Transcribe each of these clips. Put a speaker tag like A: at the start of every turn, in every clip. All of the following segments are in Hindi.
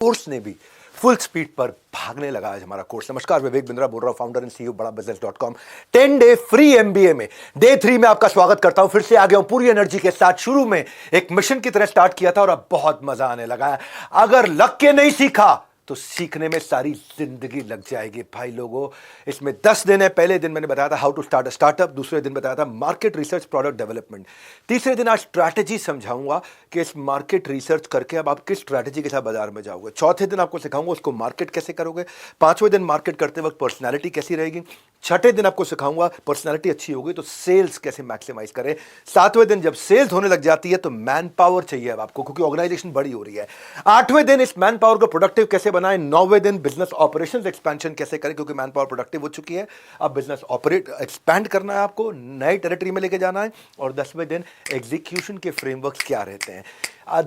A: कोर्स ने भी फुल स्पीड पर भागने लगा आज हमारा कोर्स। नमस्कार, विवेक बिंद्रा बोल रहा हूं, फाउंडर एंड सीईओ बड़ा बिजनेस.com। 10 डे फ्री एमबीए में डे 3 में आपका स्वागत करता हूं। फिर से आ गया हूं पूरी एनर्जी के साथ। शुरू में एक मिशन की तरह स्टार्ट किया था और अब बहुत मजा आने लगा है। अगर लग के नहीं सीखा तो सीखने में सारी जिंदगी लग जाएगी भाई लोगों। इसमें 10 दिन है। पहले दिन मैंने बताया था how to start a startup, दूसरे दिन बताया था मार्केट रिसर्च, प्रोडक्ट डेवलपमेंट, तीसरे दिन आज स्ट्रैटेजी समझाऊंगा कि इस मार्केट रिसर्च करके अब आप किस स्ट्रैटेजी के साथ बाजार में जाओगे। चौथे दिन आपको सिखाऊंगा उसको मार्केट कैसे करोगे। पांचवें दिन मार्केट करते वक्त पर्सनैलिटी कैसी रहेगी। छठे दिन आपको सिखाऊंगा पर्सनैलिटी अच्छी होगी तो सेल्स कैसे मैक्सिमाइज करें। सातवें दिन जब सेल्स होने लग जाती है तो मैन पावर चाहिए अब आपको, क्योंकि ऑर्गेनाइजेशन बड़ी हो रही है। आठवें दिन इस मैन पावर को प्रोडक्टिव कैसे बनाएं। नौवें दिन बिजनेस ऑपरेशंस एक्सपेंशन कैसे करें, क्योंकि मैन पावर प्रोडक्टिव हो चुकी है, अब बिजनेस ऑपरेट एक्सपैंड करना है, आपको नई टेरिटरी में लेके जाना है। और 10वें दिन एग्जीक्यूशन के फ्रेमवर्क क्या रहते हैं।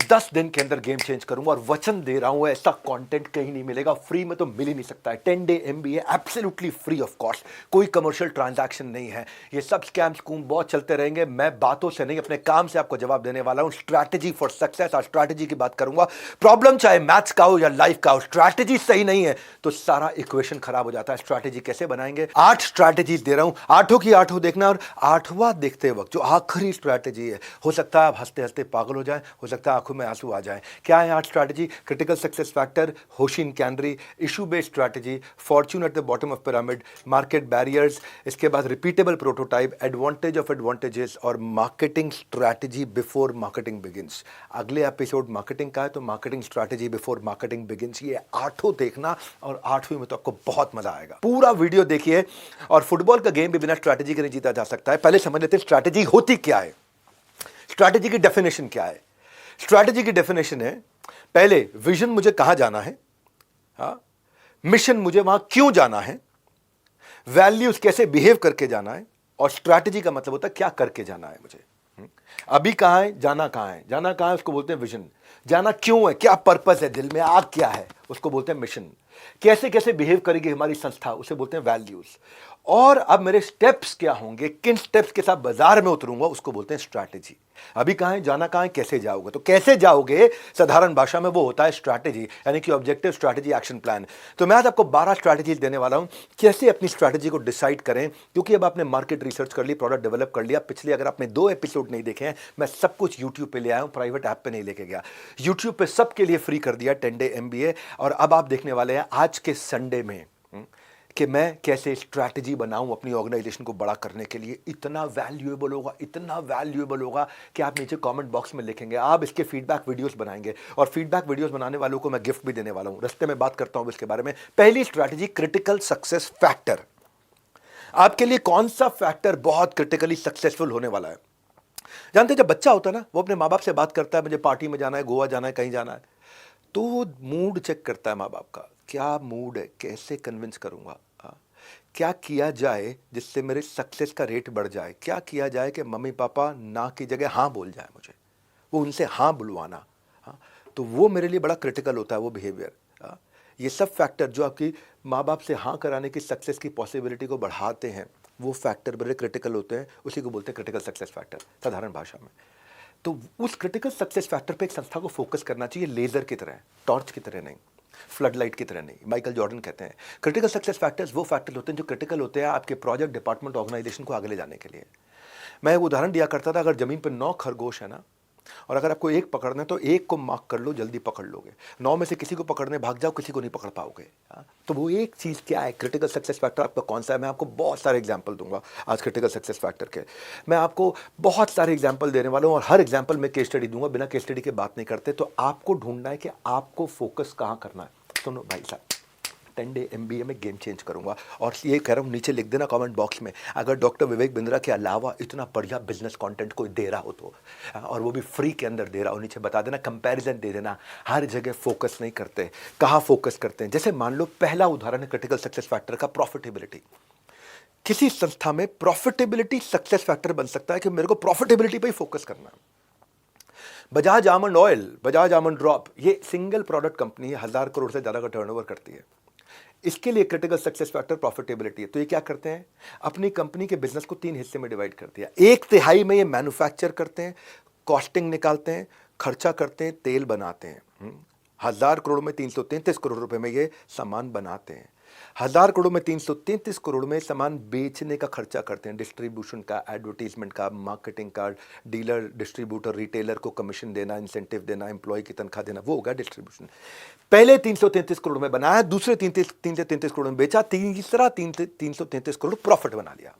A: 10 दिन के अंदर गेम चेंज करूंगा और वचन दे रहा हूं ऐसा कंटेंट कहीं नहीं मिलेगा, फ्री में तो मिल ही नहीं सकता है। 10 day MBA absolutely free of cost, कोई कमर्शियल ट्रांजैक्शन नहीं है। ये सब स्कैम स्कूम बहुत चलते रहेंगे, मैं बातों से नहीं अपने काम से आपको जवाब देने वाला हूं। स्ट्रैटेजी फॉर सक्सेस, आज स्ट्रैटेजी की बात करूंगा। प्रॉब्लम चाहे मैथ्स का हो या लाइफ का हो, स्ट्रैटेजी सही नहीं है तो सारा इक्वेशन खराब हो जाता है। स्ट्रैटेजी कैसे बनाएंगे, 8 स्ट्रैटेजी दे रहा हूं, आठों की आठों देखना। और 8वां देखते वक्त जो आखिरी स्ट्रैटेजी है, हो सकता है आप हंसते हंसते पागल हो जाए, हो सकता है आंखों में आंसू आ जाए। क्या है 8 strategy? Critical success factor, hoshin kanri, issue based strategy, fortune at the bottom of pyramid, market barriers, इसके बाद repeatable prototype, advantage of advantages और marketing strategy before marketing begins. अगले एपिसोड मार्केटिंग का है तो marketing strategy before marketing begins. ये 8 देखना और 8वीं में तो आपको बहुत मजा आएगा। पूरा वीडियो देखिए। और फुटबॉल का गेम भी बिना स्ट्रैटेजी के नहीं जीता जा सकता है। पहले समझ लेते हैं स्ट्रैटेजी होती क्या है, स्ट्रैटेजी की डेफिनेशन क्या है। स्ट्रैटेजी की डेफिनेशन है, पहले विजन मुझे कहां जाना है, मिशन मुझे वहां क्यों जाना है, वैल्यूज कैसे बिहेव करके जाना है, और स्ट्रैटेजी का मतलब होता है क्या करके जाना है मुझे। अभी कहां है, जाना कहां है। जाना कहां है उसको बोलते हैं विजन। जाना क्यों है, क्या पर्पस है, दिल में आग क्या है, उसको बोलते हैं मिशन। कैसे कैसे बिहेव करेगी हमारी संस्था, उसे बोलते हैं वैल्यूज। और अब मेरे स्टेप्स क्या होंगे, किन स्टेप्स के साथ बाजार में उतरूंगा, उसको बोलते हैं स्ट्रैटेजी। अभी कहां है, जाना कहां है, कैसे जाओगे। तो कैसे जाओगे साधारण भाषा में वो होता है स्ट्रैटेजी, यानी कि ऑब्जेक्टिव, स्ट्रैटेजी, एक्शन प्लान। तो मैं आज आपको 12 स्ट्रैटेजी देने वाला हूं, कैसे अपनी स्ट्रैटेजी को डिसाइड करें। क्योंकि अब आपने मार्केट रिसर्च कर ली, प्रोडक्ट डेवलप कर लिया। पिछले अगर आपने 2 एपिसोड नहीं देखे हैं, मैं सब कुछ यूट्यूब पे ले आया हूं, प्राइवेट ऐप पे नहीं लेके गया। यूट्यूब पे सबके लिए फ्री कर दिया 10 डे एमबीए। और अब आप देखने वाले हैं आज के संडे में कि मैं कैसे स्ट्रैटेजी बनाऊं अपनी ऑर्गेनाइजेशन को बड़ा करने के लिए। इतना वैल्यूएबल होगा, इतना वैल्यूएबल होगा कि आप नीचे कमेंट बॉक्स में लिखेंगे, आप इसके फीडबैक वीडियोस बनाएंगे। और फीडबैक वीडियोस बनाने वालों को मैं गिफ्ट भी देने वाला हूं, रास्ते में बात करता हूं इसके बारे में। पहली स्ट्रैटेजी, क्रिटिकल सक्सेस फैक्टर। आपके लिए कौन सा फैक्टर बहुत क्रिटिकली सक्सेसफुल होने वाला है। जानते हैं, जब बच्चा होता है ना, वो अपने माँ बाप से बात करता है, मुझे पार्टी में जाना है, गोवा जाना है, कहीं जाना है, तो वो मूड चेक करता है माँ बाप का, क्या मूड है, कैसे कन्विंस करूंगा, क्या किया जाए जिससे मेरे सक्सेस का रेट बढ़ जाए, क्या किया जाए कि मम्मी पापा ना की जगह हाँ बोल जाए मुझे, वो उनसे हाँ बुलवाना। तो वो मेरे लिए बड़ा क्रिटिकल होता है, वो बिहेवियर। ये सब फैक्टर जो आपकी माँ बाप से हाँ कराने की सक्सेस की पॉसिबिलिटी को बढ़ाते हैं, वो फैक्टर बड़े क्रिटिकल होते हैं, उसी को बोलते हैं क्रिटिकल सक्सेस फैक्टर साधारण भाषा में। तो उस क्रिटिकल सक्सेस फैक्टर पे एक संस्था को फोकस करना चाहिए, लेजर की तरह, टॉर्च की तरह नहीं, फ्लड लाइट की तरह नहीं। माइकल जॉर्डन कहते हैं क्रिटिकल सक्सेस फैक्टर्स वो फैक्टर होते हैं जो क्रिटिकल होते हैं आपके प्रोजेक्ट, डिपार्टमेंट, ऑर्गेनाइजेशन को आगे ले जाने के लिए। मैं वो उदाहरण दिया करता था, अगर जमीन पर 9 खरगोश है ना, और अगर आपको एक पकड़ना है तो एक को मार्क कर लो, जल्दी पकड़ लोगे। 9 में से किसी को पकड़ने भाग जाओ, किसी को नहीं पकड़ पाओगे। तो वो एक चीज़ क्या है, क्रिटिकल सक्सेस फैक्टर आपका कौन सा है। मैं आपको बहुत सारे एग्जांपल दूंगा आज क्रिटिकल सक्सेस फैक्टर के। मैं आपको बहुत सारे एग्जांपल देने वाला हूँ और हर एग्जांपल में केस स्टडी दूंगा। बिना केस स्टडी के बात नहीं करते। तो आपको ढूंढना है कि आपको फोकस कहाँ करना है। सुनो भाई साहब, 10 डे एमबीए में गेम चेंज करूंगा। और ये कह रहा हूँ, नीचे लिख देना कमेंट बॉक्स में, अगर डॉक्टर विवेक बिंद्रा के अलावा इतना बढ़िया बिजनेस कंटेंट कोई दे रहा हो तो, और वो भी फ्री के अंदर दे रहा हो, नीचे बता देना, कंपैरिजन दे देना। हर जगह फोकस नहीं करते, कहाँ फोकस करते हैं। जैसे मान लो पहला उदाहरण है क्रिटिकल सक्सेस फैक्टर का, प्रॉफिटेबिलिटी। किसी संस्था में प्रॉफिटेबिलिटी सक्सेस फैक्टर बन सकता है कि मेरे को प्रॉफिटेबिलिटी पर ही फोकस करना है। Bajaj almond oil, Bajaj almond drop, ये सिंगल प्रोडक्ट कंपनी है, 1000 करोड़ से ज़्यादा का टर्नओवर करती है। इसके लिए क्रिटिकल सक्सेस फैक्टर प्रॉफिटेबिलिटी है। तो ये क्या करते हैं, अपनी कंपनी के बिजनेस को 3 हिस्से में डिवाइड कर दिया। 1/3 में ये मैन्युफैक्चर करते हैं, कॉस्टिंग निकालते हैं, खर्चा करते हैं, तेल बनाते हैं। 1000 करोड़ में 333 करोड़ रुपए में ये सामान बनाते हैं। 1000 करोड़ में 333 करोड़ में सामान बेचने का खर्चा करते हैं, डिस्ट्रीब्यूशन का, एडवर्टीजमेंट का, मार्केटिंग का, डीलर, डिस्ट्रीब्यूटर, रिटेलर को कमीशन देना, इंसेंटिव देना, एम्प्लॉय की तनख्वाह देना, वो होगा डिस्ट्रीब्यूशन। पहले 333 करोड़ में बनाया, दूसरे 333 करोड़ में बेचा, तीसरा 333 करोड़ प्रॉफिट बना लिया।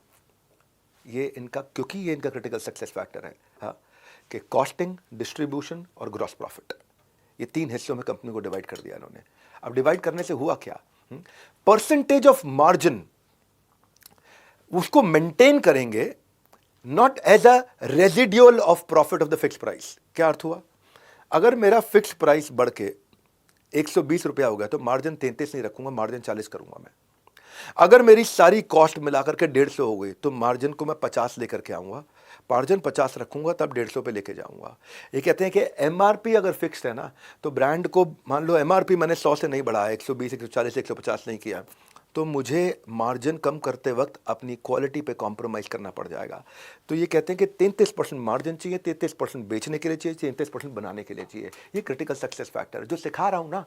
A: ये इनका, क्योंकि ये इनका क्रिटिकल सक्सेस फैक्टर है, हाँ, कि कॉस्टिंग, डिस्ट्रीब्यूशन और ग्रॉस प्रॉफिट, ये 3 हिस्सों में कंपनी को डिवाइड कर दिया इन्होंने। अब डिवाइड करने से हुआ क्या, परसेंटेज ऑफ मार्जिन उसको मेंटेन करेंगे, not as a residual of profit of the fix price. क्या अर्थ हुआ, अगर मेरा फिक्स प्राइस बढ़ के 120 रुपया हो गया तो मार्जिन 33 नहीं रखूंगा, मार्जिन 40 करूंगा मैं। अगर मेरी सारी कॉस्ट मिलाकर के 150 हो गई तो मार्जिन को मैं 50 लेकर के आऊंगा, मार्जिन 50 रखूंगा, तब 150 पे लेके जाऊंगा। ये कहते हैं कि एमआरपी अगर फिक्स्ड है ना, तो ब्रांड को, मान लो एमआरपी मैंने 100 से नहीं बढ़ाया, 120, 140, 150 नहीं किया, तो मुझे मार्जिन कम करते वक्त अपनी क्वालिटी पे कॉम्प्रोमाइज़ करना पड़ जाएगा। तो ये कहते हैं कि 33% मार्जिन चाहिए, 33% बेचने के लिए चाहिए, 33% बनाने के लिए चाहिए। ये क्रिटिकल सक्सेस फैक्टर है। जो सिखा रहा हूँ ना,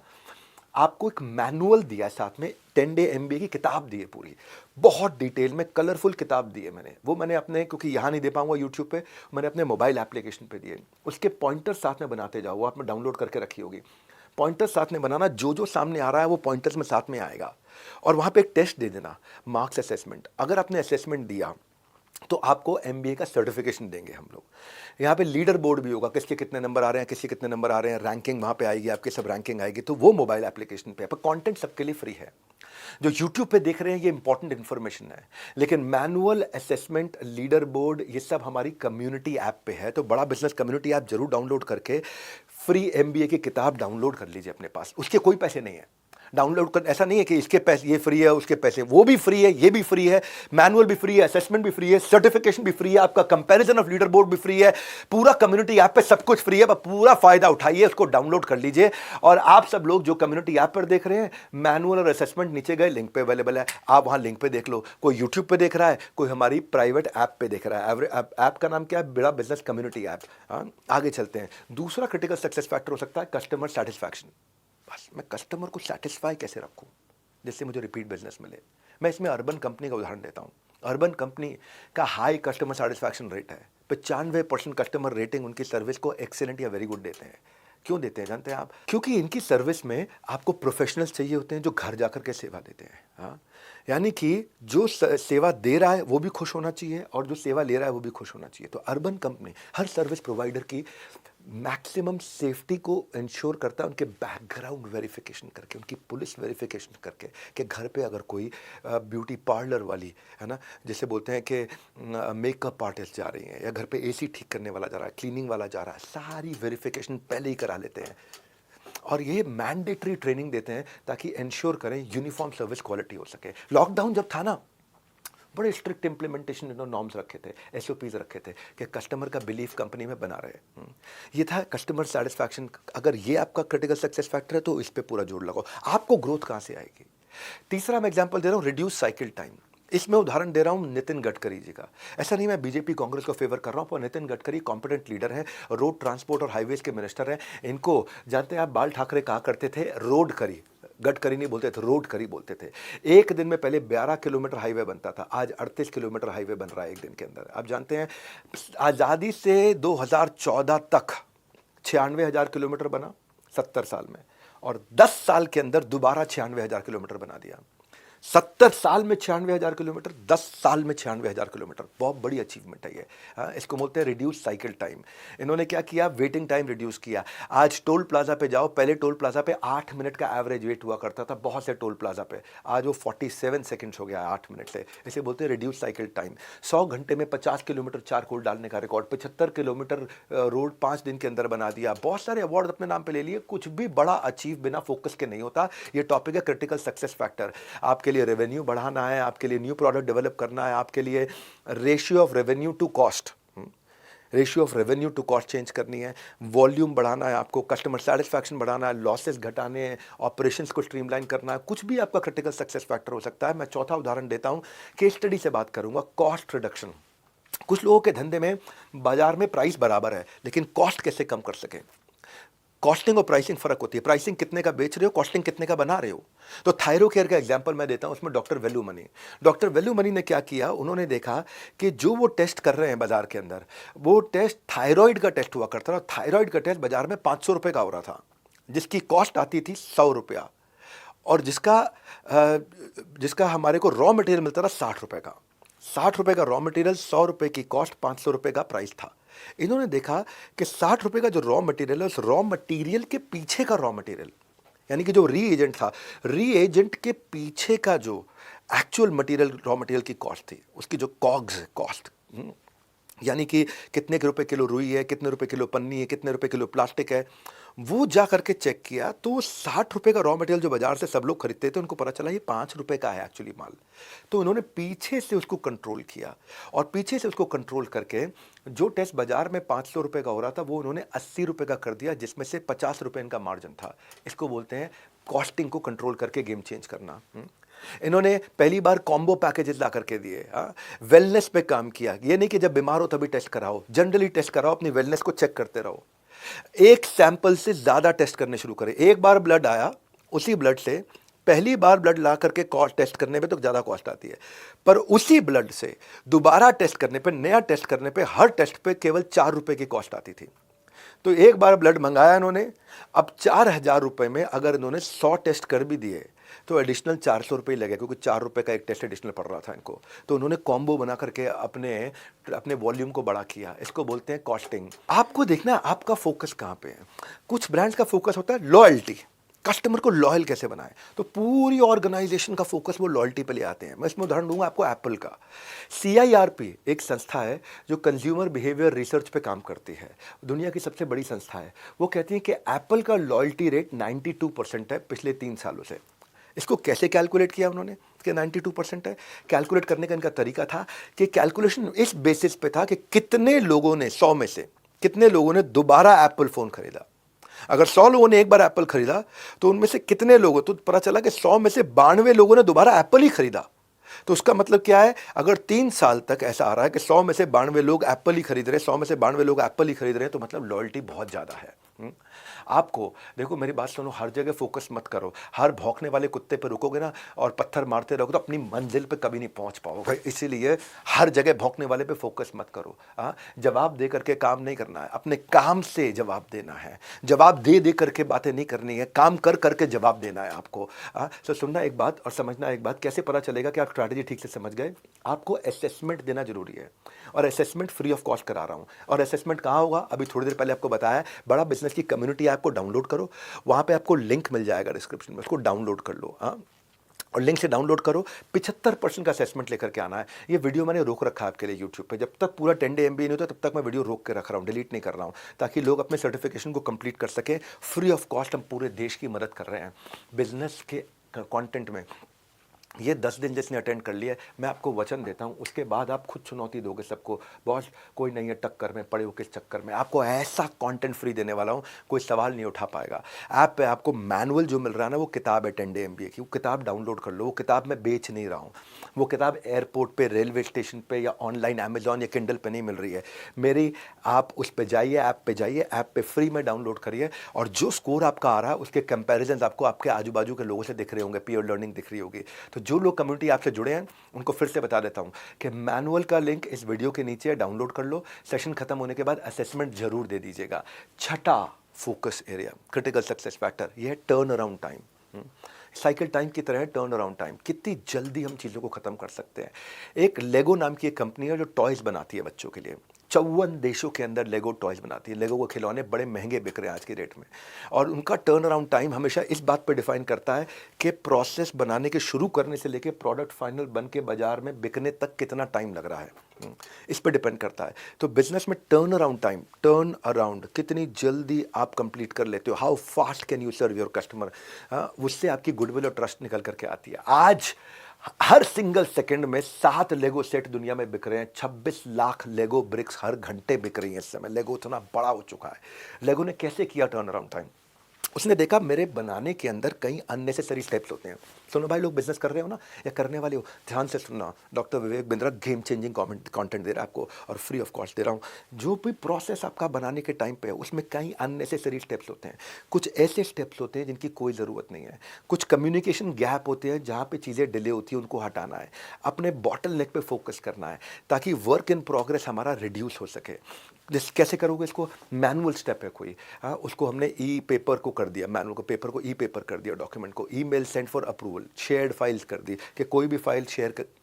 A: आपको एक मैनुअल दिया, साथ में 10 डे MBA की किताब दी है पूरी, बहुत डिटेल में कलरफुल किताब दी है मैंने। वो मैंने अपने, क्योंकि यहाँ नहीं दे पाऊंगा यूट्यूब पे, मैंने अपने मोबाइल एप्लीकेशन पे दिए। उसके पॉइंटर्स साथ में बनाते जाओ, वो आपने डाउनलोड करके रखी होगी। पॉइंटर्स साथ में बनाना, जो जो सामने आ रहा है वो पॉइंटर्स में साथ में आएगा। और वहाँ पे एक टेस्ट दे देना, मार्क्स असेसमेंट। अगर आपने असेसमेंट दिया तो आपको MBA का सर्टिफिकेशन देंगे हम लोग। यहाँ पे लीडर बोर्ड भी होगा, किसके कितने नंबर आ रहे हैं, किसके कितने नंबर आ रहे हैं, रैंकिंग वहाँ पे आएगी, आपके सब रैंकिंग आएगी। तो वो मोबाइल एप्लीकेशन पे, पर कंटेंट सबके लिए फ्री है। जो यूट्यूब पे देख रहे हैं ये इंपॉर्टेंट इन्फॉर्मेशन है, लेकिन मैनुअल असेसमेंट, लीडर बोर्ड, ये सब हमारी कम्युनिटी ऐप पे है। तो बड़ा बिजनेस कम्युनिटी ऐप जरूर डाउनलोड करके फ्री MBA की किताब डाउनलोड कर लीजिए अपने पास। उसके कोई पैसे नहीं है डाउनलोड कर, ऐसा नहीं है कि इसके पैसे, ये फ्री है, उसके पैसे, वो भी फ्री है, ये भी फ्री है, मैनुअल भी फ्री है, असेसमेंट भी फ्री है, सर्टिफिकेशन भी फ्री है, आपका कंपैरिजन ऑफ लीडर बोर्ड भी फ्री है, पूरा कम्युनिटी ऐप पे सब कुछ फ्री है। पर पूरा फायदा उठाइए, उसको डाउनलोड कर लीजिए। और आप सब लोग जो कम्युनिटी ऐप पर देख रहे हैं, मैनुअल और असेसमेंट नीचे गए लिंक पे अवेलेबल है, आप वहां लिंक पे देख लो। कोई यूट्यूब पे देख रहा है, कोई हमारी प्राइवेट ऐप पे देख रहा है। ऐप का नाम क्या है, बड़ा बिजनेस कम्युनिटी ऐप। आगे चलते हैं। दूसरा क्रिटिकल सक्सेस फैक्टर हो सकता है कस्टमर सेटिस्फैक्शन। बस मैं कस्टमर को सेटिस्फाई कैसे रखूं जिससे मुझे रिपीट बिजनेस मिले। मैं इसमें अर्बन कंपनी का उदाहरण देता हूं। अर्बन कंपनी का हाई कस्टमर सेटिस्फैक्शन रेट है, 95% कस्टमर रेटिंग उनकी सर्विस को एक्सीलेंट या वेरी गुड देते हैं। क्यों देते हैं जानते हैं आप? क्योंकि इनकी सर्विस में आपको प्रोफेशनल्स चाहिए होते हैं जो घर जाकर के सेवा देते हैं। हाँ, यानी कि जो सेवा दे रहा है वो भी खुश होना चाहिए और जो सेवा ले रहा है वो भी खुश होना चाहिए। तो अर्बन कंपनी हर सर्विस प्रोवाइडर की मैक्सिमम सेफ्टी को इंश्योर करता है, उनके बैकग्राउंड वेरिफिकेशन करके, उनकी पुलिस वेरिफिकेशन करके, कि घर पे अगर कोई ब्यूटी पार्लर वाली है ना, जैसे बोलते हैं कि मेकअप आर्टिस्ट जा रही हैं, या घर पे AC ठीक करने वाला जा रहा है, क्लीनिंग वाला जा रहा है, सारी वेरिफिकेशन पहले ही करा लेते हैं। और ये मैंडेटरी ट्रेनिंग देते हैं ताकि इंश्योर करें यूनिफॉर्म सर्विस क्वालिटी हो सके। लॉकडाउन जब था ना, बड़े स्ट्रिक्ट इंप्लीमेंटेशन इन्होंने नॉर्म्स रखे थे, SOPs रखे थे कि कस्टमर का बिलीफ कंपनी में बना रहे। ये था कस्टमर सेटिस्फैक्शन। अगर ये आपका क्रिटिकल सक्सेस फैक्टर है तो इस पे पूरा जोर लगाओ। आपको ग्रोथ कहाँ से आएगी? तीसरा मैं एग्जांपल दे रहा हूँ, रिड्यूस साइकिल टाइम। इसमें उदाहरण दे रहा हूं नितिन गडकरी जी का। ऐसा नहीं मैं बीजेपी कांग्रेस को फेवर कर रहा हूं, पर नितिन गडकरी कॉम्पिटेंट लीडर हैं, रोड ट्रांसपोर्ट और हाईवेज के मिनिस्टर हैं। इनको जानते हैं आप, बाल ठाकरे कहा करते थे रोड करी, गडकरी नहीं बोलते थे, रोड करी बोलते थे। एक दिन में पहले 12 किलोमीटर हाईवे बनता था, आज 38 किलोमीटर हाईवे बन रहा है एक दिन के अंदर। आप जानते हैं आज़ादी से 2014 तक 96,000 किलोमीटर बना 70 साल में, और 10 साल के अंदर दोबारा 96,000 किलोमीटर बना दिया। 70 साल में 96,000 किलोमीटर, 10 साल में 96,000 किलोमीटर, बहुत बड़ी अचीवमेंट है ये। इसको बोलते हैं रिड्यूस साइकिल टाइम। इन्होंने क्या किया, वेटिंग टाइम रिड्यूस किया। आज टोल प्लाजा पे जाओ, पहले टोल प्लाजा पे 8 मिनट का एवरेज वेट हुआ करता था बहुत से टोल प्लाजा पे, आज वो 47 सेकंड्स हो गया 8 मिनट से। इसे बोलते हैं रिड्यूस साइकिल टाइम। 100 घंटे में 50 किलोमीटर चारकोल डालने का रिकॉर्ड, 75 किलोमीटर रोड 5 दिन के अंदर बना दिया। बहुत सारे अवार्ड अपने नाम पे ले लिए। कुछ भी बड़ा अचीव बिना फोकस के नहीं होता। ये टॉपिक है क्रिटिकल सक्सेस फैक्टर। आपके लिए रेवेन्यू बढ़ाना है, आपके लिए न्यू प्रोडक्ट डेवलप करना है, आपके लिए ratio of revenue to cost, ratio of revenue to cost change करनी है, वॉल्यूम बढ़ाना है, आपको कस्टमर सेटिस्फैक्शन बढ़ाना है, लॉसेस घटाने हैं, ऑपरेशंस को स्ट्रीमलाइन करना है, कुछ भी आपका क्रिटिकल सक्सेस फैक्टर हो सकता है। मैं चौथा उदाहरण देता हूं, केस स्टडी से बात करूंगा, कॉस्ट रिडक्शन। कुछ लोगों के धंधे में बाजार में प्राइस बराबर है, लेकिन कॉस्ट कैसे कम कर सकें। कॉस्टिंग और प्राइसिंग फर्क होती है। प्राइसिंग कितने का बेच रहे हो, कॉस्टिंग कितने का बना रहे हो। तो थायरो केयर का एग्जांपल मैं देता हूं, उसमें डॉक्टर वैल्यू मनी ने क्या किया, उन्होंने देखा कि जो वो टेस्ट कर रहे हैं बाजार के अंदर, वो टेस्ट थायराइड का टेस्ट हुआ करता था। थायराइड का टेस्ट बाजार में 500 रुपए का हो रहा था, जिसकी कॉस्ट आती थी 100 रुपया, और जिसका हमारे को रॉ मटेरियल मिलता था 60 रुपए का। 60 रुपए का रॉ मटेरियल, 100 रुपए की कॉस्ट, 500 रुपए का प्राइस था। इन्होंने देखा कि 60 रुपए का जो रॉ मटेरियल है, उस रॉ मटेरियल के पीछे का रॉ मटेरियल, यानी कि जो रीएजेंट था, रीएजेंट के पीछे का जो एक्चुअल मटेरियल, रॉ मटेरियल की कॉस्ट थी, उसकी जो कॉग्स है, कॉस्ट, यानी कि कितने के रुपए किलो रुई है, कितने रुपए किलो पन्नी है, कितने रुपए किलो प्लास्टिक है, वो जा करके चेक किया तो 60 रुपए का रॉ मटेरियल जो बाजार से सब लोग खरीदते थे, उनको पता चला ये 5 रुपए का है एक्चुअली माल। तो उन्होंने पीछे से उसको कंट्रोल किया, और पीछे से उसको कंट्रोल करके जो टेस्ट बाजार में 500 रुपए का हो रहा था, वो उन्होंने 80 रुपए का कर दिया, जिसमें से 50 रुपए इनका मार्जिन था। इसको बोलते हैं कॉस्टिंग को कंट्रोल करके गेम चेंज करना। इन्होंने पहली बार कॉम्बो पैकेजेस ला करके दिए, वेलनेस पे काम किया। ये नहीं कि जब बीमार हो तभी टेस्ट कराओ, जनरली टेस्ट कराओ, अपनी वेलनेस को चेक करते रहो। एक सैंपल से ज्यादा टेस्ट करने शुरू करें। एक बार ब्लड आया, उसी ब्लड से पहली बार ब्लड ला करके टेस्ट करने पे तो ज्यादा कॉस्ट आती है, पर उसी ब्लड से दोबारा टेस्ट करने पे, नया टेस्ट करने पे, हर टेस्ट पे केवल 4 रुपए की कॉस्ट आती थी। तो एक बार ब्लड मंगाया इन्होंने, अब 4000 रुपए में अगर इन्होंने 100 टेस्ट कर भी दिए तो एडिशनल 400 रुपये लगे, क्योंकि 4 रुपये का एक टेस्ट एडिशनल पड़ रहा था इनको। तो उन्होंने कॉम्बो बना करके अपने वॉल्यूम को बड़ा किया। इसको बोलते हैं कॉस्टिंग। आपको देखना है आपका फोकस कहाँ पे है। कुछ ब्रांड्स का फोकस होता है लॉयल्टी, कस्टमर को लॉयल कैसे बनाए, तो पूरी ऑर्गेनाइजेशन का फोकस वो लॉयल्टी पे ले आते हैं। मैं इसमें उदाहरण दूंगा आपको एप्पल का। CIRP एक संस्था है जो कंज्यूमर बिहेवियर रिसर्च पे काम करती है, दुनिया की सबसे बड़ी संस्था है। वो कहती है कि एप्पल का लॉयल्टी रेट 92% है पिछले 3 सालों से। इसको कैसे कैलकुलेट किया उन्होंने कि 92% है? कैलकुलेट करने का इनका तरीका था कि कैलकुलेशन इस बेसिस पे था कि कितने लोगों ने, 100 में से कितने लोगों ने दोबारा एप्पल फोन खरीदा। अगर 100 लोगों ने एक बार एप्पल खरीदा तो उनमें से कितने लोगों, तो पता चला कि 100 में से 92 लोगों ने दोबारा एप्पल ही खरीदा। तो उसका मतलब क्या है, अगर 3 साल तक ऐसा आ रहा है कि 100 में से 92 लोग एप्पल ही खरीद रहे हैं, 100 में से 92 लोग एप्पल ही खरीद रहे हैं, तो मतलब लॉयल्टी बहुत ज्यादा है। आपको देखो, मेरी बात सुनो, हर जगह फोकस मत करो। हर भौंकने वाले कुत्ते पे रुकोगे ना और पत्थर मारते रहोगे तो अपनी मंजिल पे कभी नहीं पहुंच पाओगे। इसीलिए हर जगह भौंकने वाले पे फोकस मत करो। जवाब दे करके काम नहीं करना है, अपने काम से जवाब देना है। जवाब दे दे करके बातें नहीं करनी है, काम कर करके जवाब देना है आपको। तो सुनना एक बात और समझना एक बात, कैसे पता चलेगा कि आप स्ट्रैटेजी ठीक से समझ गए? आपको असेसमेंट देना जरूरी है, और असेसमेंट फ्री ऑफ कॉस्ट करा रहा हूं। और असेसमेंट कहाँ होगा, अभी थोड़ी देर पहले आपको बताया, बड़ा बिजनेस की कम्युनिटी ऐप को डाउनलोड करो, वहां पे आपको लिंक मिल जाएगा डिस्क्रिप्शन में, उसको डाउनलोड कर लो। और लिंक से डाउनलोड करो। 75% का असेसमेंट लेकर के आना है। ये वीडियो मैंने रोक रखा है आपके लिए यूट्यूब पे, जब तक पूरा 10 डे MBA नहीं होता तब तक मैं वीडियो रोक के रख रहा हूँ, डिलीट नहीं कर रहा हूँ, ताकि लोग अपने सर्टिफिकेशन को कंप्लीट कर सकें। फ्री ऑफ कॉस्ट हम पूरे देश की मदद कर रहे हैं बिजनेस के कंटेंट में। ये 10 दिन जिसने अटेंड कर लिया, मैं आपको वचन देता हूँ, उसके बाद आप खुद चुनौती दोगे सबको, बॉस कोई नहीं है टक्कर में, पड़े हो किस चक्कर में। आपको ऐसा कंटेंट फ्री देने वाला हूँ, कोई सवाल नहीं उठा पाएगा। ऐप पे आपको मैनुअल जो मिल रहा है ना, वो किताब है 10 डे MBA की, वो किताब डाउनलोड कर लो। वो किताब मैं बेच नहीं रहा हूँ, वो किताब एयरपोर्ट पे, रेलवे स्टेशन पे या ऑनलाइन अमेजॉन या किंडल पे नहीं मिल रही है मेरी। आप उस पर जाइए, ऐप पे जाइए, ऐप पे फ्री में डाउनलोड करिए, और जो स्कोर आपका आ रहा है उसके कंपैरिजन आपको आपके आजू बाजू के लोगों से दिख रहे होंगे, पीयर लर्निंग दिख रही होगी। तो जो लोग कम्युनिटी आपसे जुड़े हैं उनको फिर से बता देता हूं कि मैनुअल का लिंक इस वीडियो के नीचे है, डाउनलोड कर लो। सेशन खत्म होने के बाद असेसमेंट जरूर दे दीजिएगा। छठा focus area, critical success factor, यह है turn around time. Cycle time की तरह है टर्न अराउंड टाइम, कितनी जल्दी हम चीज़ों को ख़त्म कर सकते हैं। एक लेगो नाम की एक कंपनी है जो टॉयज़ बनाती है बच्चों के लिए। 54 देशों के अंदर लेगो टॉयज़ बनाती है। लेगो के खिलौने बड़े महंगे बिक रहे हैं आज की डेट में, और उनका टर्न अराउंड टाइम हमेशा इस बात पर डिफाइन करता है कि प्रोसेस बनाने के शुरू करने से लेकर प्रोडक्ट फाइनल बन के बाजार में बिकने तक कितना टाइम लग रहा है, इस पर डिपेंड करता है। तो बिजनेस में turn around time, turn around कितनी जल्दी आप कंप्लीट कर लेते हो, how fast can you serve your customer, उससे आपकी गुडविल और ट्रस्ट निकल करके आती है। आज हर सिंगल सेकंड में 7 लेगो सेट दुनिया में बिक रहे हैं। 26 लाख लेगो ब्रिक्स हर घंटे बिक रही हैं इस समय। लेगो इतना बड़ा हो चुका है। लेगो ने कैसे किया टर्न अराउंड टाइम? उसने देखा मेरे बनाने के अंदर कई अननेसेसरी स्टेप्स होते हैं। सुनो भाई, लोग बिजनेस कर रहे हो ना या करने वाले हो, ध्यान से सुनना। Doctor Vivek Bindra game changing content दे रहा है आपको और फ्री ऑफ कॉस्ट दे रहा हूँ। जो भी प्रोसेस आपका बनाने के टाइम पे है उसमें कई अननेसेसरी स्टेप्स होते हैं। कुछ ऐसे स्टेप्स होते हैं जिनकी कोई ज़रूरत नहीं है। कुछ कम्युनिकेशन गैप होते हैं जहाँ पे चीज़ें डिले होती है, उनको हटाना है। अपने बॉटल नेक पे फोकस करना है ताकि वर्क इन प्रोग्रेस हमारा रिड्यूस हो सके। जिस कैसे करोगे इसको? मैनुअल स्टेप है कोई, हाँ, उसको हमने ई पेपर को कर दिया, मैनुअल को पेपर को ई पेपर कर दिया, डॉक्यूमेंट को email send for approval, shared files कर दी कि कोई भी फाइल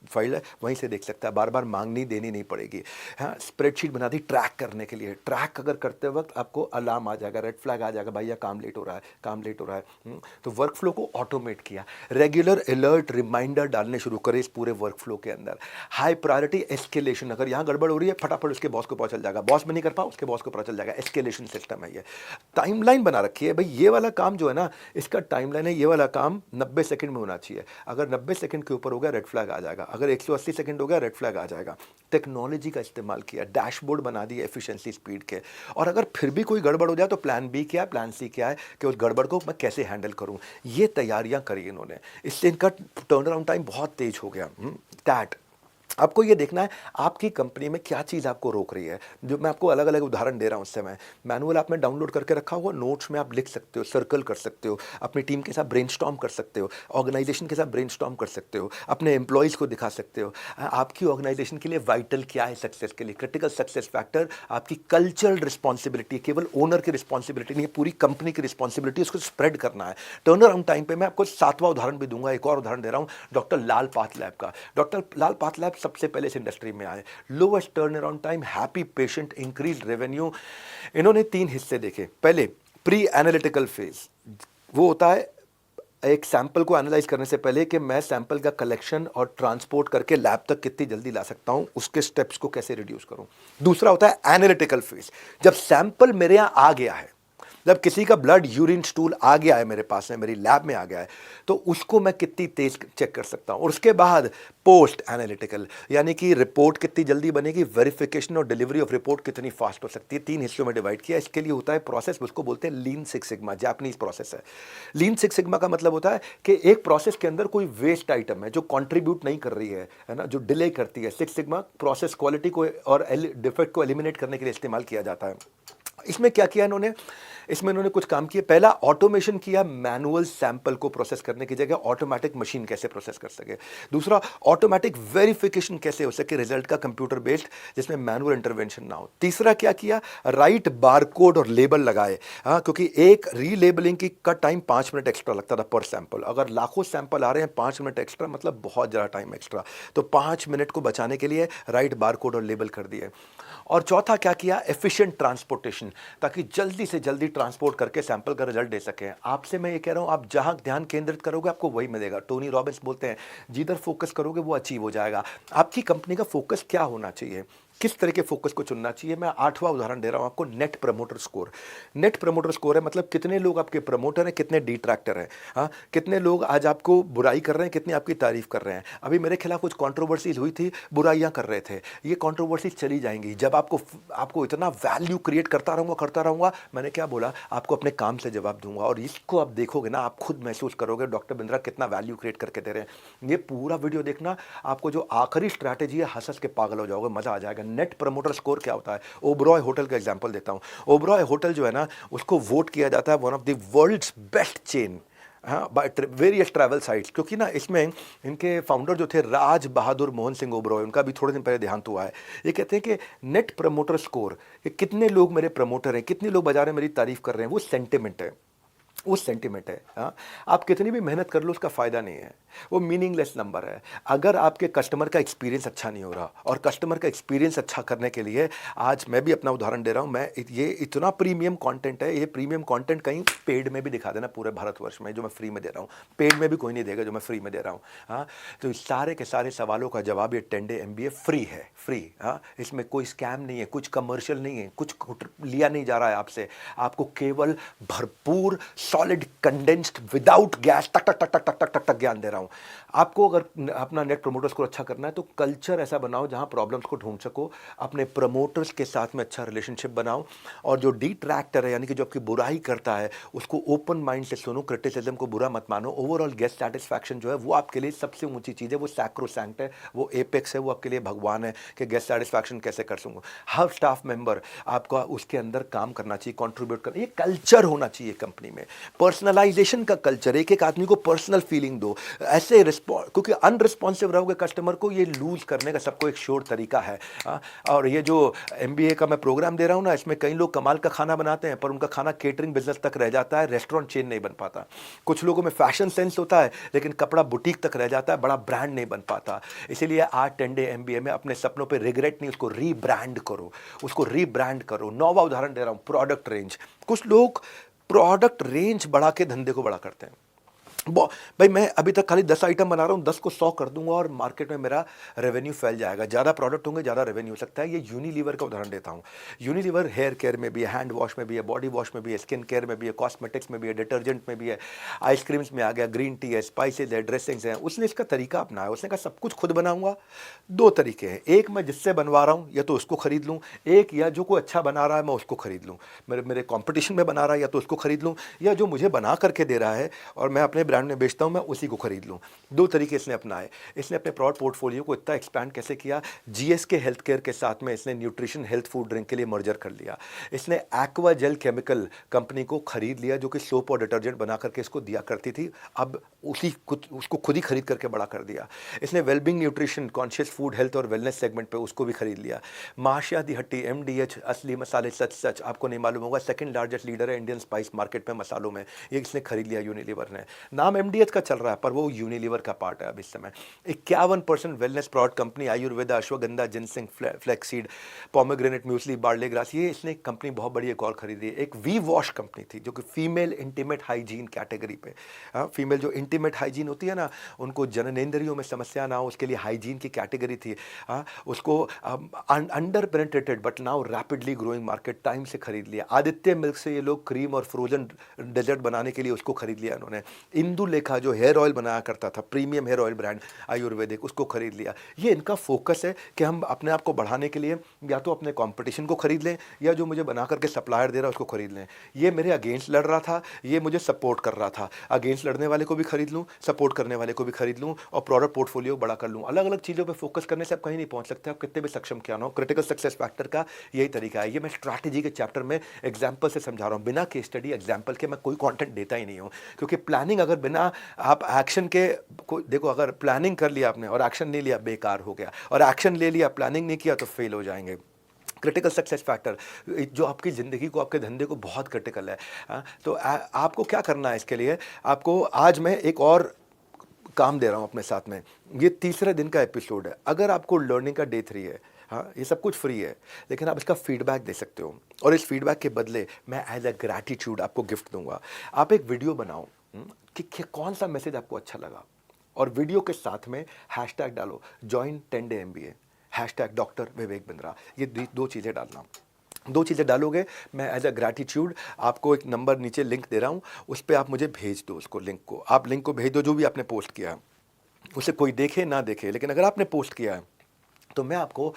A: फाइल है वहीं से देख सकता है, बार बार मांगनी देनी नहीं पड़ेगी। हाँ, स्प्रेडशीट बना दी ट्रैक करने के लिए। ट्रैक अगर करते वक्त आपको अलार्म आ जाएगा, रेड फ्लैग आ जाएगा, भाई यह काम लेट हो रहा है, काम लेट हो रहा है। तो वर्क फ्लो को ऑटोमेट किया। रेगुलर अलर्ट रिमाइंडर डालने शुरू करे इस पूरे वर्क फ्लो के अंदर। हाई प्रायोरिटी एस्केलेशन, अगर यहाँ गड़बड़ हो रही है फटाफट उसके बॉस को पता चल जाएगा, बॉस में नहीं कर पाओ उसके बॉस को पता चल जाएगा। एस्केलेशन सिस्टम है ये। टाइमलाइन बना रखी है भाई, ये वाला काम जो है ना इसका टाइमलाइन है, ये वाला काम 90 सेकंड में होना चाहिए। अगर 90 सेकंड के ऊपर हो गया रेड फ्लैग आ जाएगा, अगर 180 सेकंड हो गया रेड फ्लैग आ जाएगा। टेक्नोलॉजी का इस्तेमाल किया, डैशबोर्ड बना दिए एफिशिएंसी स्पीड के। और अगर फिर भी कोई गड़बड़ हो जाए तो प्लान बी क्या है, प्लान सी क्या है कि उस गड़बड़ को मैं कैसे हैंडल करूं। ये तैयारियां करी इन्होंने, इससे इनका टर्न अराउंड टाइम बहुत तेज हो गया। दैट आपको ये देखना है आपकी कंपनी में क्या चीज़ आपको रोक रही है। जो मैं आपको अलग अलग उदाहरण दे रहा हूँ उस समय, मैनुअल आपने डाउनलोड करके रखा हुआ, नोट्स में आप लिख सकते हो, सर्कल कर सकते हो, अपनी टीम के साथ ब्रेनस्टॉर्म कर सकते हो, ऑर्गेनाइजेशन के साथ ब्रेनस्टॉर्म कर सकते हो, अपने एम्प्लॉयज़ को दिखा सकते हो आपकी ऑर्गेनाइजेशन के लिए वाइटल क्या है सक्सेस के लिए। क्रिटिकल सक्सेस फैक्टर आपकी कल्चरल रिस्पॉन्सिबिलिटी, केवल ओनर की रिस्पॉन्सिबिलिटी नहीं है, पूरी कंपनी की रिस्पॉन्सिबिलिटी, उसको स्प्रेड करना है। टर्न अराउंड टाइम पे मैं आपको 7वां उदाहरण भी दूंगा। एक और उदाहरण दे रहा हूँ डॉक्टर लाल पाथलैब का। डॉक्टर लाल पाथलैब सबसे पहले इस इंडस्ट्री में आए। Lowest turn around time, happy patient, increase revenue. इन्होंने 3 हिस्से देखे। पहले प्री एनालिटिकल फेज, वो होता है एक सैंपल को एनालाइज करने से पहले कि मैं सैंपल का कलेक्शन और ट्रांसपोर्ट करके लैब तक कितनी जल्दी ला सकता हूं, उसके स्टेप्स को कैसे रिड्यूस करूं। दूसरा होता है एनालिटिकल फेज, जब सैंपल मेरे यहां आ गया है, जब किसी का ब्लड यूरिन स्टूल आ गया है मेरे पास में, मेरी लैब में आ गया है, तो उसको मैं कितनी तेज चेक कर सकता हूं। और उसके बाद पोस्ट एनालिटिकल, यानी कि रिपोर्ट कितनी जल्दी बनेगी, वेरिफिकेशन और डिलीवरी ऑफ रिपोर्ट कितनी फास्ट हो सकती है। 3 हिस्सों में डिवाइड किया। इसके लिए होता है प्रोसेस, उसको बोलते हैं lean six sigma, Japanese process है। लीन सिक्स सिग्मा का मतलब होता है कि एक प्रोसेस के अंदर कोई वेस्ट आइटम है जो कंट्रीब्यूट नहीं कर रही है ना, जो डिले करती है। सिक्स सिग्मा प्रोसेस क्वालिटी को और डिफेक्ट को एलिमिनेट करने के लिए इस्तेमाल किया जाता है। इसमें क्या किया इन्होंने? इसमें इन्होंने कुछ काम किए। पहला, ऑटोमेशन किया, मैनुअल सैंपल को प्रोसेस करने की जगह ऑटोमेटिक मशीन कैसे प्रोसेस कर सके। दूसरा, ऑटोमेटिक वेरिफिकेशन कैसे हो सके रिजल्ट का, कंप्यूटर बेस्ड, जिसमें मैनुअल इंटरवेंशन ना हो। तीसरा क्या किया? राइट बारकोड और लेबल लगाए। हाँ, क्योंकि एक रीलेबलिंग की का टाइम 5 मिनट एक्स्ट्रा लगता था पर सैंपल। अगर लाखों सैंपल आ रहे हैं, 5 मिनट एक्स्ट्रा मतलब बहुत ज़्यादा टाइम एक्स्ट्रा। तो 5 मिनट को बचाने के लिए राइट बारकोड और लेबल कर दिए। और चौथा क्या किया? एफिशिएंट ट्रांसपोर्टेशन, ताकि जल्दी से जल्दी ट्रांसपोर्ट करके सैंपल का रिजल्ट दे सकें। आपसे मैं ये कह रहा हूं, आप जहां ध्यान केंद्रित करोगे आपको वही मिलेगा। टोनी रॉबिन्स बोलते हैं जिधर फोकस करोगे वो अचीव हो जाएगा। आपकी कंपनी का फोकस क्या होना चाहिए, किस तरह के फोकस को चुनना चाहिए? मैं 8वां उदाहरण दे रहा हूं आपको, net promoter score. Net promoter score है मतलब कितने लोग आपके प्रमोटर हैं, कितने डिट्रैक्टर हैं। हाँ, कितने लोग आज आपको बुराई कर रहे हैं, कितनी आपकी तारीफ कर रहे हैं। अभी मेरे खिलाफ कुछ कंट्रोवर्सीज हुई थी, बुराइयां कर रहे थे। ये कंट्रोवर्सीज चली जाएंगी जब आपको इतना वैल्यू क्रिएट करता रहूंगा। मैंने क्या बोला? आपको अपने काम से जवाब दूंगा। और इसको आप देखोगे ना, आप खुद महसूस करोगे डॉक्टर बिंद्रा कितना वैल्यू क्रिएट करके दे रहे हैं। ये पूरा वीडियो देखना, आपको जो आखिरी स्ट्रैटेजी है हंस के पागल हो जाओगे, मजा आ जाएगा। नेट प्रमोटर स्कोर क्या होता है? ओबरॉय होटल का एग्जांपल देता हूं। ओबरॉय होटल जो है ना, उसको वोट किया जाता है one of the world's best chain, हाँ, बाय वेरियस ट्रैवल साइट्स। क्योंकि ना इसमें इनके फाउंडर जो थे राज बहादुर मोहन सिंह ओबरॉय, उनका भी थोड़े दिन पहले देहांत हुआ है। ये कहते हैं कि नेट प्रमोटर स्कोर, कितने लोग मेरे प्रमोटर हैं, कितने लोग बाजार में मेरी तारीफ कर रहे हैं, वो सेंटिमेंट है। वो सेंटिमेंट है। हाँ, आप कितनी भी मेहनत कर लो उसका फ़ायदा नहीं है, वो मीनिंगलेस नंबर है। अगर आपके कस्टमर का एक्सपीरियंस अच्छा नहीं हो रहा, और कस्टमर का एक्सपीरियंस अच्छा करने के लिए आज मैं भी अपना उदाहरण दे रहा हूँ। मैं ये इतना प्रीमियम कंटेंट है, ये प्रीमियम कंटेंट कहीं पेड में भी दिखा देना पूरे भारतवर्ष में, जो मैं फ्री में दे रहा हूँ। पेड में भी कोई नहीं देगा जो मैं फ्री में दे रहा हूँ। हाँ, तो इस सारे के सारे सवालों का जवाब ये 10 डे MBA फ्री है, फ्री। हाँ, इसमें कोई स्कैम नहीं है, कुछ कमर्शियल नहीं है, कुछ लिया नहीं जा रहा है आपसे। आपको केवल भरपूर सॉलिड कंडेंस्ड विदाउट गैस टक टक टक टक टक टक टक टक ज्ञान दे रहा हूँ। आपको अगर अपना नेट प्रमोटर्स को अच्छा करना है तो कल्चर ऐसा बनाओ जहाँ प्रॉब्लम्स को ढूंढ सको, अपने प्रमोटर्स के साथ में अच्छा रिलेशनशिप बनाओ, और जो डिट्रैक्टर है यानी कि जो आपकी बुराई करता है उसको ओपन माइंड से सुनो, क्रिटिसिज्म को बुरा मत मानो। ओवरऑल गेस्ट सेटिस्फैक्शन जो है वो आपके लिए सबसे ऊंची चीज़ है, वो सैक्रोसैंक्ट है, वो एपेक्स है, वो आपके लिए भगवान है कि गेस्ट सेटिस्फैक्शन कैसे कर सकूँ। हर स्टाफ मेंबर आपका उसके अंदर काम करना चाहिए, कंट्रीब्यूट करना, ये कल्चर होना चाहिए कंपनी में, पर्सनलाइजेशन का कल्चर। एक एक आदमी को पर्सनल फीलिंग दो, ऐसे क्योंकि अनरिस्पॉन्सिव रहोगे कस्टमर को, ये लूज करने का सबको एक श्योर तरीका है। और ये जो MBA का मैं प्रोग्राम दे रहा हूँ ना, इसमें कई लोग कमाल का खाना बनाते हैं पर उनका खाना केटरिंग बिजनेस तक रह जाता है, रेस्टोरेंट चेन नहीं बन पाता। कुछ लोगों में फैशन सेंस होता है लेकिन कपड़ा बुटीक तक रह जाता है, बड़ा ब्रांड नहीं बन पाता। इसीलिए आज 10 डे MBA में अपने सपनों पे रिग्रेट नहीं, उसको रीब्रांड करो, उसको रीब्रांड करो। नौवा उदाहरण दे रहा हूँ, प्रोडक्ट रेंज। कुछ लोग प्रोडक्ट रेंज बढ़ा के धंधे को बड़ा करते हैं। भाई मैं अभी तक खाली 10 आइटम बना रहा हूँ, 10 को 100 कर दूंगा और मार्केट में मेरा रेवेन्यू फैल जाएगा। ज़्यादा प्रोडक्ट होंगे ज़्यादा रेवेन्यू हो सकता है। ये यूनिलीवर का उदाहरण देता हूँ। यूनिलीवर हेयर केयर में भी है, हैंड वॉश में भी है, बॉडी वॉश में भी है, स्किन केयर में भी है, कॉस्मेटिक्स में भी है, डिटर्जेंट में भी है, आइसक्रीम्स में आ गया, ग्रीन टी है, स्पाइसेज है, ड्रेसिंग्स हैं। उसने इसका तरीका अपनाया, उसने कहा सब कुछ खुद बनाऊंगा। दो तरीके हैं, एक मैं जिससे बनवा रहा हूँ या तो उसको खरीद लूँ, एक या जो कोई अच्छा बना रहा है मैं उसको खरीद लूँ, मेरे कॉम्पिटिशन में बना रहा है या तो उसको खरीद लूँ, या जो मुझे बना करके दे रहा है और मैं अपने ब्रांड में बेचता हूँ मैं उसी को खरीद लूँ। दो तरीके इसने अपनाए। इसने अपने प्रोडक्ट पोर्टफोलियो को इतना एक्सपैंड कैसे किया, GSK हेल्थ केयर के साथ में इसने न्यूट्रिशन हेल्थ फूड ड्रिंक के लिए मर्जर कर लिया। इसने एक्वा जेल केमिकल कंपनी को खरीद लिया जो कि सोप और डिटर्जेंट बना करके इसको दिया करती थी, अब उसको खुद ही खरीद करके बड़ा कर दिया। इसने wellbeing nutrition, conscious food, health और वेलनेस सेगमेंट पे उसको भी खरीद लिया। माशिया दी हट्टी, MDH, असली मसाले सच सच, आपको नहीं मालूम होगा, सेकंड लार्जेस्ट लीडर है इंडियन स्पाइस मार्केट में मसालों में, ये इसने खरीद लिया यूनिलीवर ने। नाम MDH का चल रहा है पर वो यूनिलीवर का पार्ट है अब इस समय। 51% wellness product company, Ayurveda, ashwagandha, ginseng, flaxseed, pomegranate muesli, barley grass, ये इसने कंपनी बहुत बड़ी एक और खरीदी है। एक वी वॉश कंपनी थी जो कि फीमेल इंटीमेट हाइजीन कैटेगरी पे, फीमेल जो इंटीमेट हाइजीन होती है ना, उनको जननेंद्रियों में समस्या ना हो उसके लिए हाइजीन की कैटेगरी थी। उसको under penetrated but now rapidly growing market, time से खरीद लिया। आदित्य मिल्क से ये लोग क्रीम और फ्रोजन डेजर्ट बनाने के लिए उसको खरीद लिया इन्होंने। इंदु लेखा जो हेयर ऑयल बनाया करता था, premium hair oil brand Ayurvedic, उसको खरीद लिया। ये इनका फोकस है कि हम अपने आप को बढ़ाने के लिए या तो अपने कंपटीशन को खरीद लें या जो मुझे बना करके सप्लायर दे रहा है उसको खरीद लें। ये मेरे अगेंस्ट लड़ रहा था, ये मुझे सपोर्ट कर रहा था, अगेंस्ट लड़ने वाले को भी खरीद लूँ, सपोर्ट करने वाले को भी खरीद लूँ और प्रोडक्ट पोर्टफोलियो बड़ा कर लूँ। अलग अलग चीज़ों पर फोकस करने से आप कहीं नहीं पहुँच सकते, आप कितने भी सक्षम क्या ना हो। क्रिटिकल सक्सेस फैक्टर का यही तरीका है। ये मैं स्ट्रैटेजी के चैप्टर में एग्जाम्पल से समझा रहा हूँ, बिना केस स्टडी एग्जाम्पल के मैं कोई कॉन्टेंट देता ही नहीं हूँ। क्योंकि प्लानिंग अगर बिना आप एक्शन के देखो, अगर प्लानिंग कर लिया आपने और एक्शन नहीं लिया बेकार हो गया, और एक्शन ले लिया प्लानिंग नहीं किया तो फेल हो जाएंगे। क्रिटिकल सक्सेस फैक्टर जो आपकी ज़िंदगी को, आपके धंधे को बहुत क्रिटिकल है। तो आपको क्या करना है इसके लिए, आपको आज मैं एक और काम दे रहा हूँ अपने साथ में। ये तीसरे दिन का एपिसोड है। अगर आपको लर्निंग का डे 3 है, ये सब कुछ फ्री है, लेकिन आप इसका फीडबैक दे सकते हो और इस फीडबैक के बदले मैं एज अ ग्रैटिट्यूड आपको गिफ्ट दूंगा। आप एक वीडियो बनाओ कि कौन सा मैसेज आपको अच्छा लगा, और वीडियो के साथ में हैशटैग डालो join 10 day MBA, hashtag doctor Vivek Bindra. ये दो चीज़ें डालना। दो चीज़ें डालोगे, मैं एज अ ग्रैटिट्यूड आपको एक नंबर नीचे लिंक दे रहा हूँ, उस पर आप मुझे भेज दो उसको, लिंक को आप लिंक को भेज दो जो भी आपने पोस्ट किया है। उसे कोई देखे ना देखे, लेकिन अगर आपने पोस्ट किया है तो मैं आपको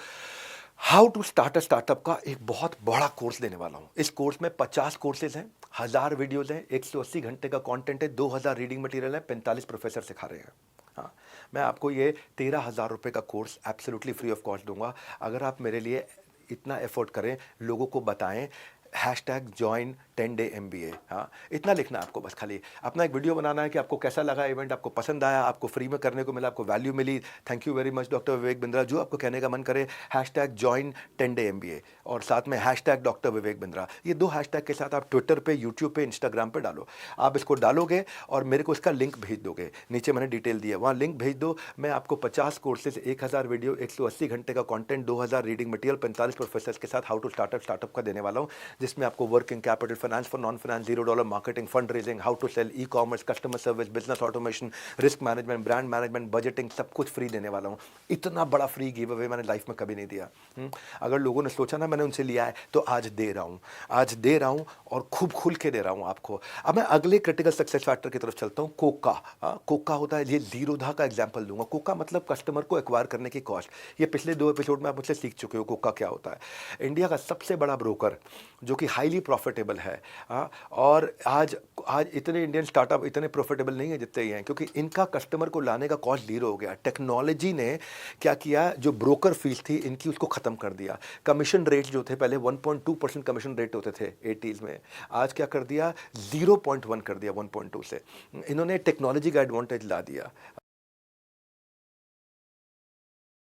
A: how to start a startup का एक बहुत बड़ा कोर्स देने वाला हूँ। इस कोर्स में 50 कोर्सेज हैं, 1000 वीडियोज़ हैं, 180 घंटे का कंटेंट है, 2000 रीडिंग मटेरियल है, 45 प्रोफेसर सिखा रहे हैं। हाँ, मैं आपको ये 13,000 रुपये का course absolutely free of cost दूंगा। अगर आप मेरे लिए इतना एफर्ट करें, लोगों को बताएं, हैशटैग जॉइन 10 डे MBA। हाँ, इतना लिखना है आपको, बस खाली अपना एक वीडियो बनाना है कि आपको कैसा लगा इवेंट, आपको पसंद आया, आपको फ्री में करने को मिला, आपको वैल्यू मिली, thank you very much doctor Vivek Bindra, जो आपको कहने का मन करे, हैशटैग जॉइन 10 डे MBA और साथ में हैशटैग डॉक्टर विवेक बिंद्रा। ये 2 हैशटैग के साथ आप ट्विटर पे, यूट्यूब पे, इंस्टाग्राम पे डालो। आप इसको डालोगे और मेरे को इसका लिंक भेज दोगे, नीचे मैंने डिटेल दिया, वहाँ लिंक भेज दो। मैं आपको 50 कोर्सेज, 1000 वीडियो, 180 घंटे का कॉन्टेंट, 2000 रीडिंग मटेरियल, 45 प्रोफेसर्स के साथ हाउ टू स्टार्टअप का देने वाला हूँ, जिसमें आपको working capital, finance for non finance, $0 marketing, fund raising, how to sell, ecommerce, customer service, business automation, risk management, brand management, budgeting, सब कुछ फ्री देने वाला हूँ। इतना बड़ा फ्री गिव अवे मैंने लाइफ में कभी नहीं दिया। अगर लोगों ने सोचा ना मैंने उनसे लिया है, तो आज दे रहा हूँ, आज दे रहा हूँ और खूब खुल के दे रहा हूँ आपको। अब मैं अगले क्रिटिकल सक्सेस फैक्टर की तरफ चलता हूँ, कोका। कोका होता है, ये जीरोधा का एग्जाम्पल दूंगा। कोका मतलब कस्टमर को एक्वायर करने की कॉस्ट। ये पिछले 2 एपिसोड में आप मुझसे सीख चुके हो कोका क्या होता है। इंडिया का सबसे बड़ा ब्रोकर जो कि हाईली प्रॉफिटेबल है, और आज आज इतने इंडियन स्टार्टअप इतने प्रॉफिटेबल नहीं है जितने ही हैं, क्योंकि इनका कस्टमर को लाने का कॉस्ट 0 हो गया। टेक्नोलॉजी ने क्या किया, जो ब्रोकर फीस थी इनकी उसको ख़त्म कर दिया। कमीशन रेट जो थे पहले 1.2% कमीशन रेट होते थे 80s में, आज क्या कर दिया, 0.1 कर दिया 1.2 से। इन्होंने टेक्नोलॉजी का एडवांटेज ला दिया।